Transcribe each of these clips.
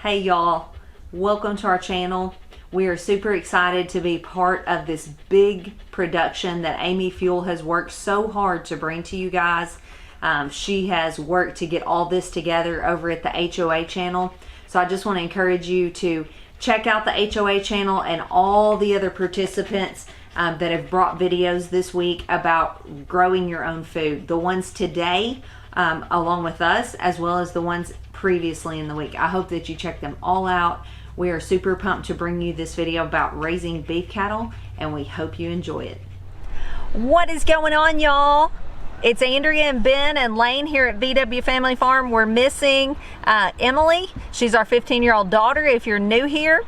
Hey y'all, welcome to our channel. We are super excited to be part of this big production that Amy Fuel has worked so hard to bring to you guys. She has worked to get all this together over at the HOA channel. So I just want to encourage you to check out the HOA channel and all the other participants that have brought videos this week about growing your own food. The ones today, along with us, as well as the ones previously in the week. I hope that you check them all out. We are super pumped to bring you this video about raising beef cattle, and we hope you enjoy it. What is going on, y'all? It's Andrea and Ben and Lane here at VW Family Farm. We're missing Emily. She's our 15-year-old daughter if you're new here.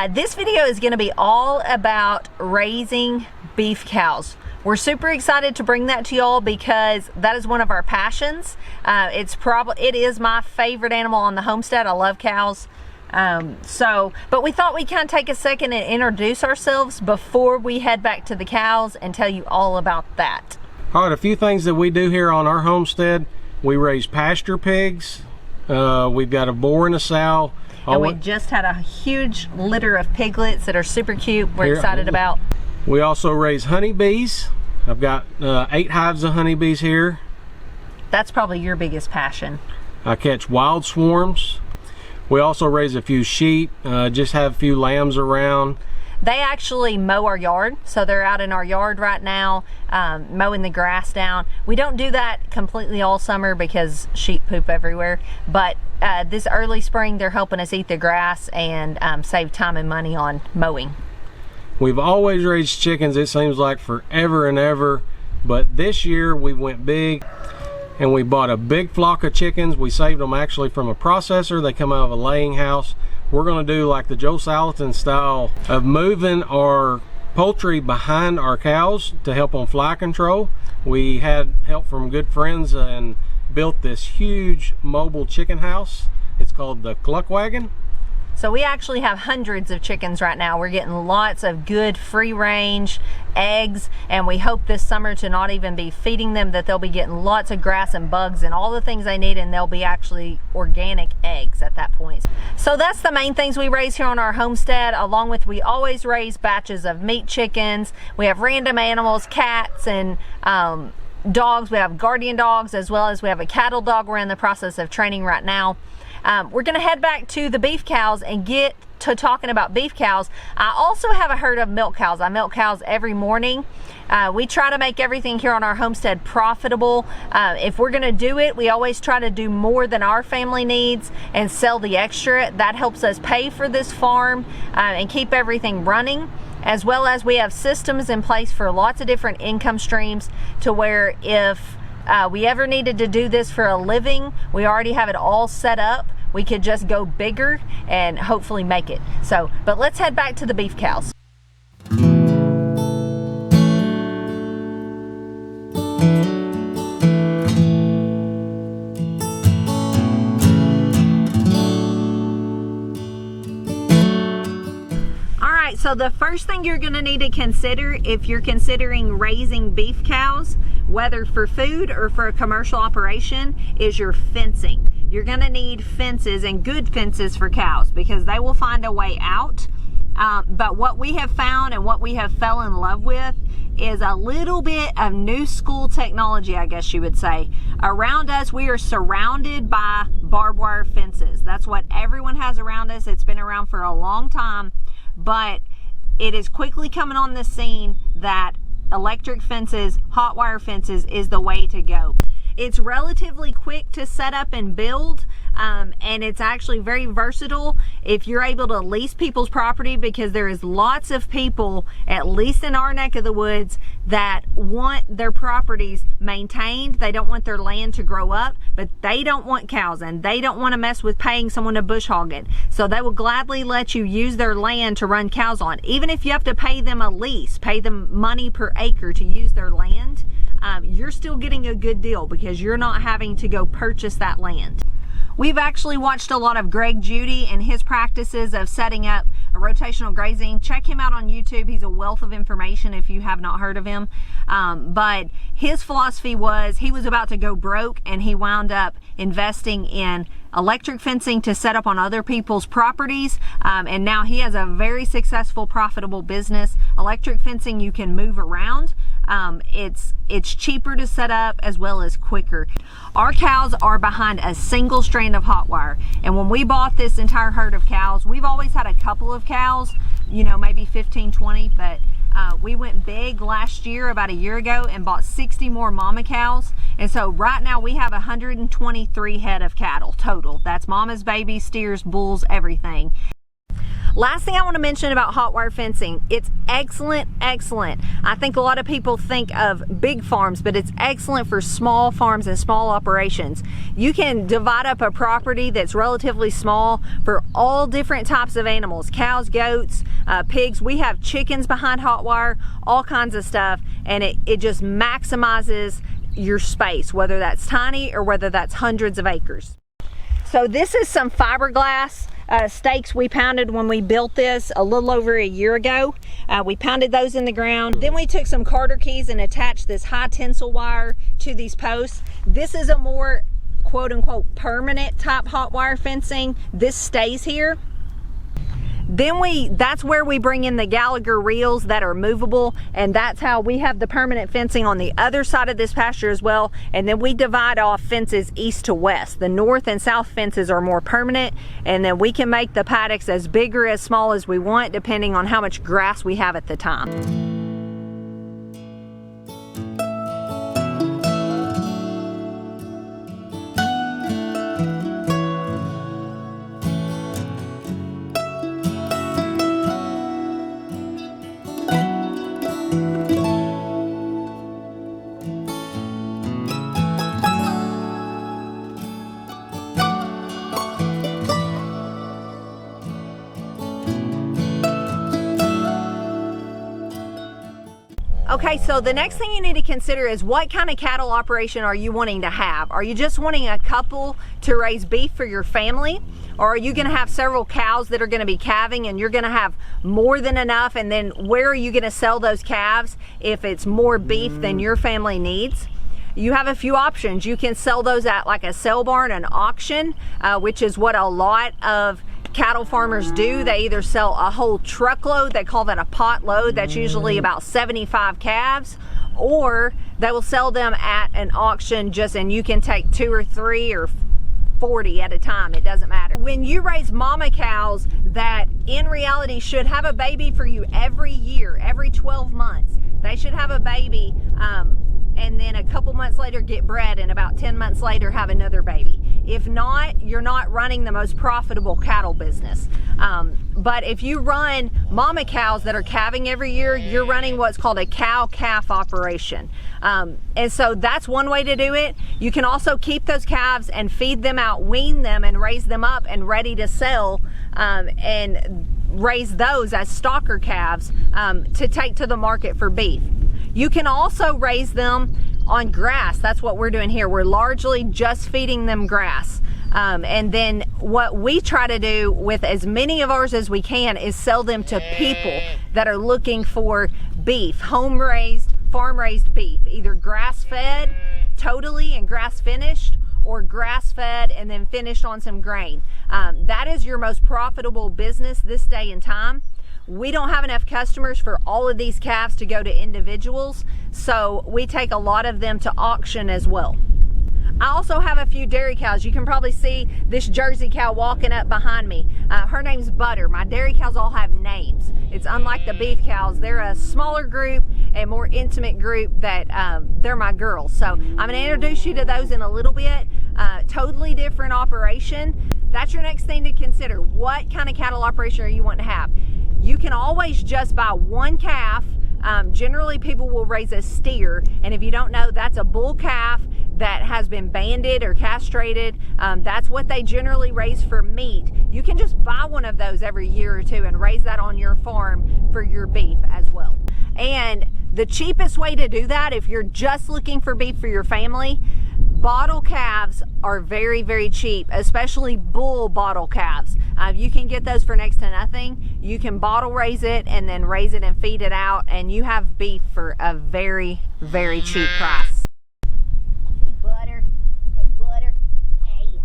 This video is going to be all about raising beef cows. We're super excited to bring that to y'all because that is one of our passions. It is my favorite animal on the homestead. I love cows. But we thought we'd kind of take a second and introduce ourselves before we head back to the cows and tell you all about that. All right, a few things that we do here on our homestead. We raise pasture pigs. We've got a boar and a sow. And we just had a huge litter of piglets that are super cute. We're excited about. We also raise honeybees. I've got 8 hives of honeybees here. That's probably your biggest passion. I catch wild swarms. We also raise a few sheep, just have a few lambs around. They actually mow our yard, so they're out in our yard right now mowing the grass down. We don't do that completely all summer because sheep poop everywhere, but this early spring they're helping us eat the grass and save time and money on mowing. We've always raised chickens, it seems like forever and ever, but this year we went big and we bought a big flock of chickens. We saved them actually from a processor. They come out of a laying house. We're gonna do like the Joe Salatin style of moving our poultry behind our cows to help on fly control. We had help from good friends and built this huge mobile chicken house. It's called the Cluck Wagon. So we actually have hundreds of chickens right now. We're getting lots of good free range eggs, and we hope this summer to not even be feeding them, that they'll be getting lots of grass and bugs and all the things they need, and they'll be actually organic eggs at that point. So that's the main things we raise here on our homestead, along with we always raise batches of meat chickens. We have random animals, cats and dogs. We have guardian dogs, as well as we have a cattle dog we're in the process of training right now. We're gonna head back to the beef cows and get to talking about beef cows. I also have a herd of milk cows. I milk cows every morning. We try to make everything here on our homestead profitable. If we're gonna do it, we always try to do more than our family needs and sell the extra. That helps us pay for this farm and keep everything running, as well as we have systems in place for lots of different income streams to where if we ever needed to do this for a living, we already have it all set up. We could just go bigger and hopefully make it. But let's head back to the beef cows. So the first thing you're going to need to consider if you're considering raising beef cows, whether for food or for a commercial operation, is your fencing. You're going to need fences, and good fences for cows, because they will find a way out. But what we have found and what we have fell in love with is a little bit of new school technology, I guess you would say. Around us, we are surrounded by barbed wire fences. That's what everyone has around us. It's been around for a long time, but it is quickly coming on the scene that electric fences, hot wire fences is the way to go. It's relatively quick to set up and build, and it's actually very versatile if you're able to lease people's property, because there is lots of people, at least in our neck of the woods, that want their properties maintained. They don't want their land to grow up, but they don't want cows, and they don't want to mess with paying someone to bush hog it. So they will gladly let you use their land to run cows on. Even if you have to pay them a lease, pay them money per acre to use their land, you're still getting a good deal because you're not having to go purchase that land. We've actually watched a lot of Greg Judy and his practices of setting up a rotational grazing. Check him out on YouTube. He's a wealth of information if you have not heard of him. But his philosophy was, he was about to go broke and he wound up investing in electric fencing to set up on other people's properties, and now he has a very successful, profitable business. Electric fencing you can move around. It's cheaper to set up as well as quicker. Our cows are behind a single strand of hot wire, and when we bought this entire herd of cows, we've always had a couple of cows, you know, maybe 15, 20, but we went big last year, about a year ago, and bought 60 more mama cows. And so right now we have 123 head of cattle total. That's mamas, babies, steers, bulls, everything. Last thing I want to mention about hot wire fencing, it's excellent. I think a lot of people think of big farms, but it's excellent for small farms and small operations. You can divide up a property that's relatively small for all different types of animals, cows, goats, pigs. We have chickens behind hot wire, all kinds of stuff, and it just maximizes your space, whether that's tiny or whether that's hundreds of acres. So this is some fiberglass stakes we pounded when we built this a little over a year ago. We pounded those in the ground. Then we took some Carter keys and attached this high tensile wire to these posts. This is a more quote unquote permanent type hot wire fencing. This stays here. Then that's where we bring in the Gallagher reels that are movable, and that's how we have the permanent fencing on the other side of this pasture as well. And then we divide off fences east to west. The north and south fences are more permanent, and then we can make the paddocks as big or as small as we want depending on how much grass we have at the time. Okay, so the next thing you need to consider is what kind of cattle operation are you wanting to have? Are you just wanting a couple to raise beef for your family? Or are you gonna have several cows that are gonna be calving and you're gonna have more than enough, and then where are you gonna sell those calves if it's more beef than your family needs? You have a few options. You can sell those at like a sale barn, an auction, which is what a lot of cattle farmers do. They either sell a whole truckload, they call that a pot load, that's usually about 75 calves, or they will sell them at an auction and you can take 2 or 3 or 40 at a time, it doesn't matter. When you raise mama cows that in reality should have a baby for you every year, every 12 months, they should have a baby and then a couple months later get bred, and about 10 months later have another baby. If not, you're not running the most profitable cattle business. But if you run mama cows that are calving every year, you're running what's called a cow-calf operation. And so that's one way to do it. You can also keep those calves and feed them out, wean them and raise them up and ready to sell, and raise those as stocker calves to take to the market for beef. You can also raise them on grass. That's what we're doing here. We're largely just feeding them grass. And then what we try to do with as many of ours as we can is sell them to people that are looking for beef, home-raised, farm-raised beef, either grass-fed totally and grass-finished, or grass-fed and then finished on some grain. That is your most profitable business this day and time. We don't have enough customers for all of these calves to go to individuals, so we take a lot of them to auction as well. I also have a few dairy cows. You can probably see this Jersey cow walking up behind me. Her name's Butter. My dairy cows all have names. It's unlike the beef cows. They're a smaller group, a more intimate group that they're my girls. So I'm gonna introduce you to those in a little bit. Totally different operation. That's your next thing to consider. What kind of cattle operation are you wanting to have? You can always just buy one calf. Generally people will raise a steer, and if you don't know, that's a bull calf that has been banded or castrated. That's what they generally raise for meat. You can just buy one of those every year or two and raise that on your farm for your beef as well. And the cheapest way to do that, if you're just looking for beef for your family, bottle calves are very, very cheap, especially bull bottle calves. You can get those for next to nothing. You can bottle raise it and then raise it and feed it out, and you have beef for a very, very cheap price. Hey, Butter. Hey, Butter. Hey.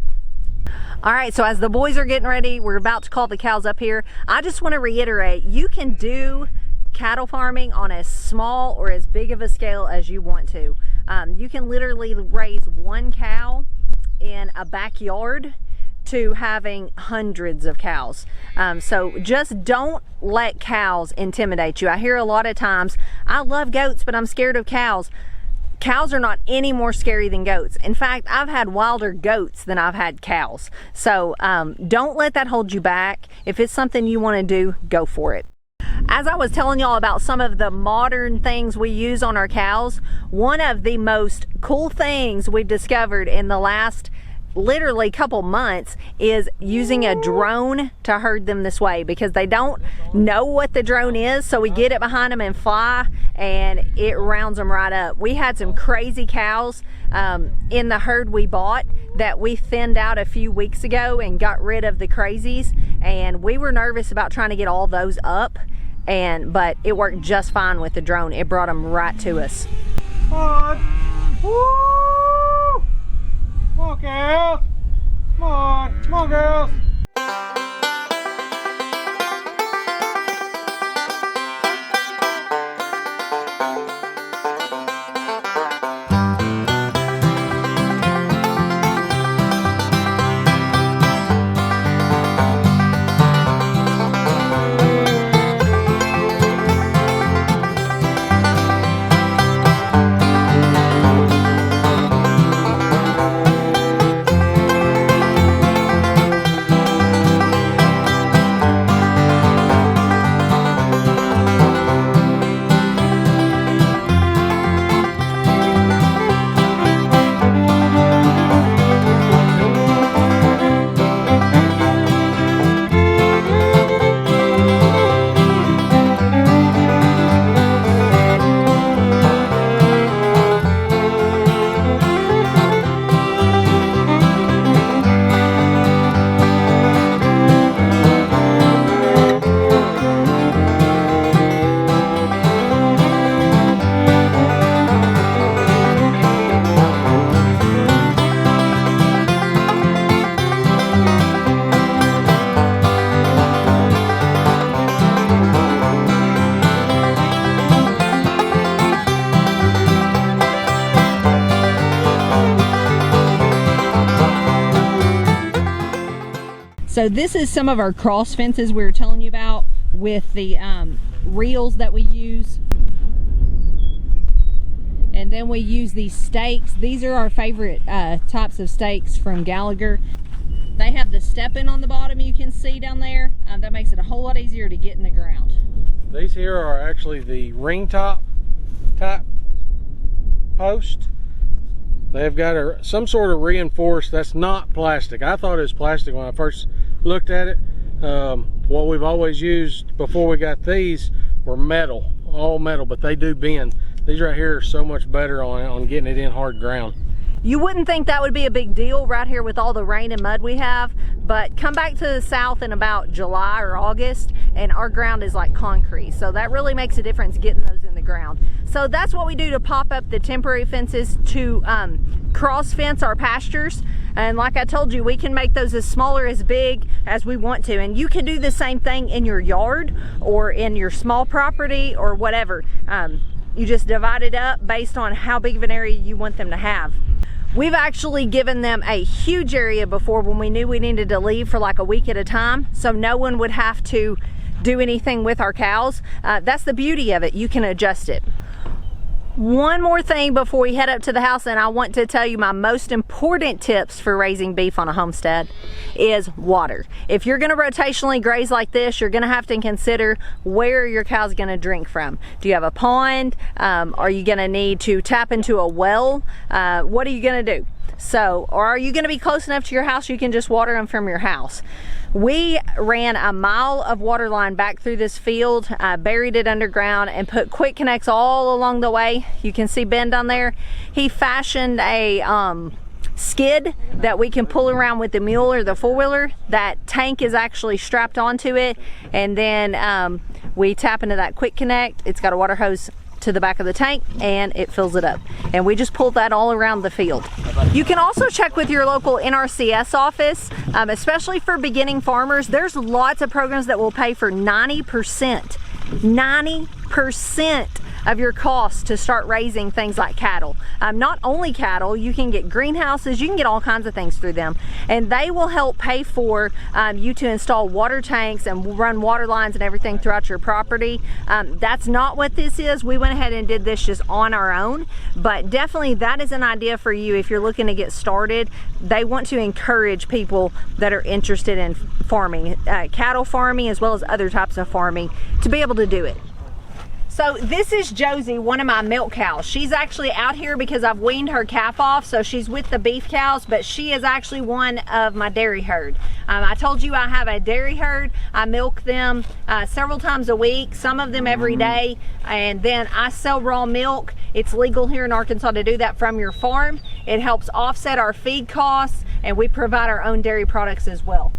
All right, so as the boys are getting ready, we're about to call the cows up here. I just want to reiterate, you can do cattle farming on as small or as big of a scale as you want to. You can literally raise one cow in a backyard to having hundreds of cows. So just don't let cows intimidate you. I hear a lot of times, I love goats, but I'm scared of cows. Cows are not any more scary than goats. In fact, I've had wilder goats than I've had cows. So don't let that hold you back. If it's something you want to do, go for it. As I was telling y'all about some of the modern things we use on our cows, one of the most cool things we've discovered in the last literally couple months is using a drone to herd them this way, because they don't know what the drone is. So we get it behind them and fly, and it rounds them right up. We had some crazy cows in the herd we bought that we thinned out a few weeks ago and got rid of the crazies, and we were nervous about trying to get all those up, but it worked just fine with the drone. It brought them right to us. Come on. Woo! Come on, girls. Come on. Come on, girls. So this is some of our cross fences we were telling you about with the reels that we use. And then we use these stakes. These are our favorite types of stakes from Gallagher. They have the stepping on the bottom you can see down there. That makes it a whole lot easier to get in the ground. These here are actually the ring top type post. They've got some sort of reinforced, that's not plastic. I thought it was plastic when I first looked at it. What we've always used before we got these were metal, all metal, but they do bend. These right here are so much better on getting it in hard ground. You wouldn't think that would be a big deal right here with all the rain and mud we have, but come back to the south in about July or August and our ground is like concrete. So that really makes a difference getting those in the ground. So that's what we do to pop up the temporary fences to cross fence our pastures. And like I told you, we can make those as small or as big as we want to. And you can do the same thing in your yard or in your small property or whatever. You just divide it up based on how big of an area you want them to have. We've actually given them a huge area before when we knew we needed to leave for like a week at a time, so no one would have to do anything with our cows. That's the beauty of it. You can adjust it. One more thing before we head up to the house, and I want to tell you my most important tips for raising beef on a homestead is water. If you're going to rotationally graze like this, you're going to have to consider where your cow's going to drink from. Do you have a pond? Are you going to need to tap into a well? What are you going to do? So, or are you going to be close enough to your house you can just water them from your house? We ran a mile of water line back through this field, buried it underground, and put quick connects all along the way. You can see Ben down there. He fashioned a skid that we can pull around with the mule or the four-wheeler. That tank is actually strapped onto it, and then we tap into that quick connect. It's got a water hose to the back of the tank and it fills it up. And we just pull that all around the field. You can also check with your local NRCS office, especially for beginning farmers. There's lots of programs that will pay for 90% of your costs to start raising things like cattle. Not only cattle, you can get greenhouses, you can get all kinds of things through them. And they will help pay for you to install water tanks and run water lines and everything throughout your property. That's not what this is. We went ahead and did this just on our own, but definitely that is an idea for you if you're looking to get started. They want to encourage people that are interested in farming, cattle farming as well as other types of farming, to be able to do it. So this is Josie, one of my milk cows. She's actually out here because I've weaned her calf off, so she's with the beef cows, but she is actually one of my dairy herd. I told you I have a dairy herd. I milk them several times a week, some of them every day, and then I sell raw milk. It's legal here in Arkansas to do that from your farm. It helps offset our feed costs, and we provide our own dairy products as well.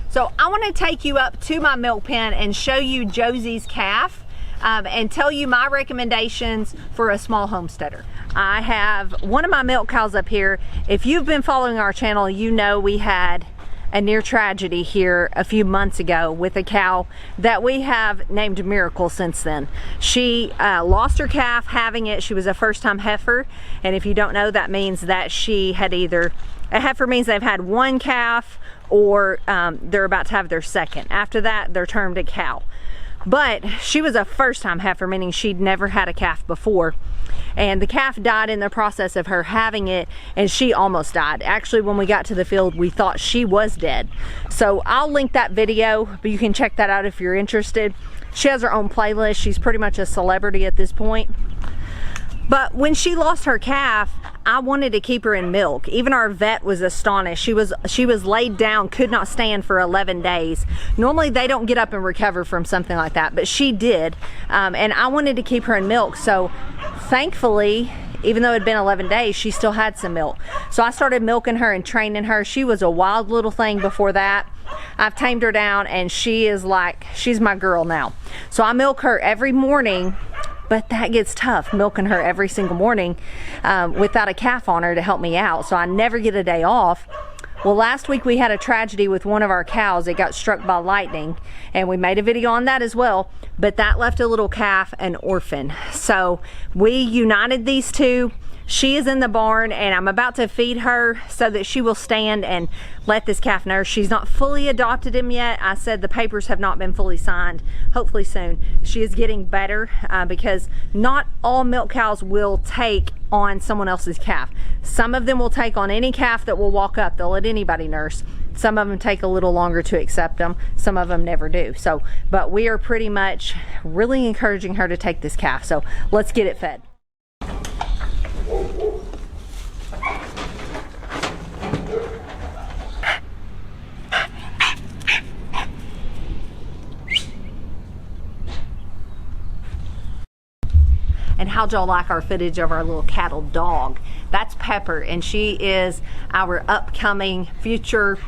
So I want to take you up to my milk pen and show you Josie's calf. And tell you my recommendations for a small homesteader. I have one of my milk cows up here. If you've been following our channel, you know we had a near tragedy here a few months ago with a cow that we have named Miracle since then. She lost her calf having it. She was a first-time heifer, and if you don't know, that means that she had either, a heifer means they've had one calf or they're about to have their second. After that, they're termed a cow. But she was a first-time heifer, meaning she'd never had a calf before. And the calf died in the process of her having it, and she almost died. Actually, when we got to the field, we thought she was dead. So I'll link that video, but you can check that out if you're interested. She has her own playlist. She's pretty much a celebrity at this point. But when she lost her calf, I wanted to keep her in milk. Even our vet was astonished. She was laid down, could not stand for 11 days. Normally they don't get up and recover from something like that, but she did. And I wanted to keep her in milk. So thankfully, even though it had been 11 days, she still had some milk. So I started milking her and training her. She was a wild little thing before that. I've tamed her down, and she's my girl now. So I milk her every morning. But that gets tough, milking her every single morning without a calf on her to help me out. So I never get a day off. Well, last week we had a tragedy with one of our cows. It got struck by lightning, and we made a video on that as well. But that left a little calf an orphan. So we united these two. She is in the barn, and I'm about to feed her so that she will stand and let this calf nurse. She's not fully adopted him yet. I said the papers have not been fully signed. Hopefully soon. She is getting better because not all milk cows will take on someone else's calf. Some of them will take on any calf that will walk up. They'll let anybody nurse. Some of them take a little longer to accept them. Some of them never do. So, but we are pretty much really encouraging her to take this calf. So let's get it fed. And how'd y'all like our footage of our little cattle dog? That's Pepper, and she is our upcoming future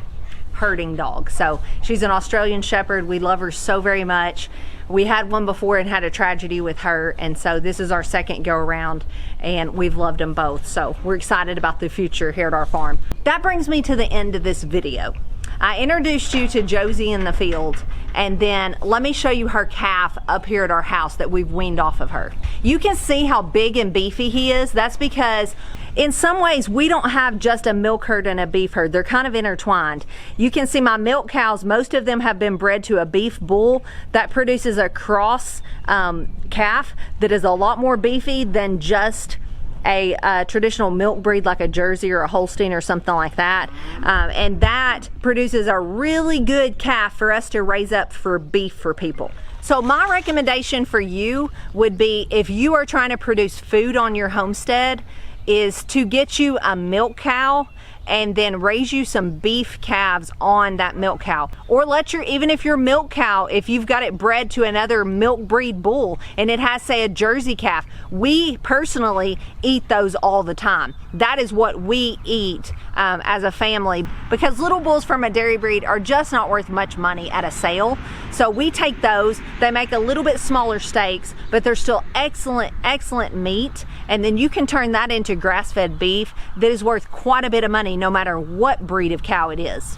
herding dog. So she's an Australian Shepherd. We love her so very much. We had one before and had a tragedy with her, and so this is our second go around, and we've loved them both. So we're excited about the future here at our farm. That brings me to the end of this video. I introduced you to Josie in the field, and then let me show you her calf up here at our house that we've weaned off of her. You can see how big and beefy he is. That's because in some ways we don't have just a milk herd and a beef herd. They're kind of intertwined. You can see my milk cows, most of them have been bred to a beef bull that produces a cross calf that is a lot more beefy than just a traditional milk breed like a Jersey or a Holstein or something like that. And that produces a really good calf for us to raise up for beef for people. So my recommendation for you would be, if you are trying to produce food on your homestead, is to get you a milk cow and then raise you some beef calves on that milk cow. Or let your, even if your milk cow, if you've got it bred to another milk breed bull and it has, say, a Jersey calf, we personally eat those all the time. that is what we eat as a family, because little bulls from a dairy breed are just not worth much money at a sale. So we take those, they make a little bit smaller steaks, but they're still excellent meat, and then you can turn that into grass-fed beef that is worth quite a bit of money no matter what breed of cow it is.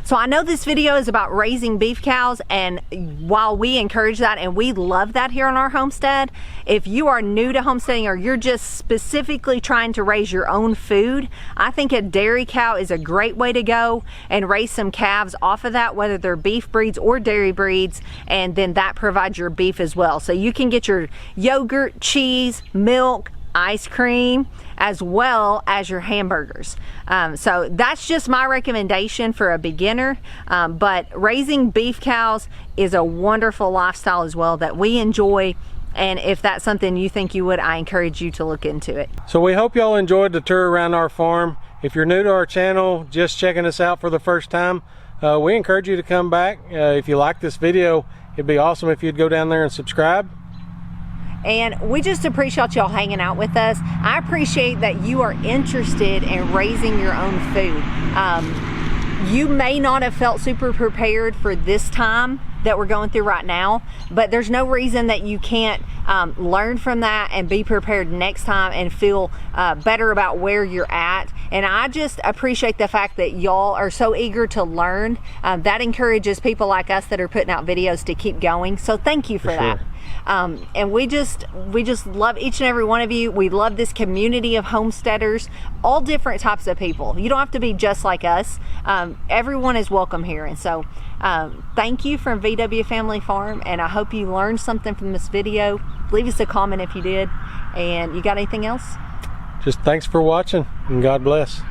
So I know this video is about raising beef cows, and while we encourage that and we love that here on our homestead, if you are new to homesteading or you're just specifically trying to raise your own food, I think a dairy cow is a great way to go and raise some calves off of that, whether they're beef breeds or dairy breeds, and then that provides your beef as well. So you can get your yogurt, cheese, milk, ice cream, as well as your hamburgers. So that's just my recommendation for a beginner, but raising beef cows is a wonderful lifestyle as well that we enjoy, and if that's something you think you would, I encourage you to look into it. So we hope y'all enjoyed the tour around our farm. If you're new to our channel, just checking us out for the first time, we encourage you to come back. If you like this video, it'd be awesome if you'd go down there and subscribe. And we just appreciate y'all hanging out with us. I appreciate that you are interested in raising your own food. You may not have felt super prepared for this time that we're going through right now, but there's no reason that you can't learn from that and be prepared next time and feel better about where you're at. And I just appreciate the fact that y'all are so eager to learn. That encourages people like us that are putting out videos to keep going. So thank you for that. And we just love each and every one of you. We love this community of homesteaders, all different types of people. You don't have to be just like us. Everyone is welcome here. And so thank you from VW Family Farm, and I hope you learned something from this video. Leave us a comment if you did. And you got anything else? Just thanks for watching, and God bless.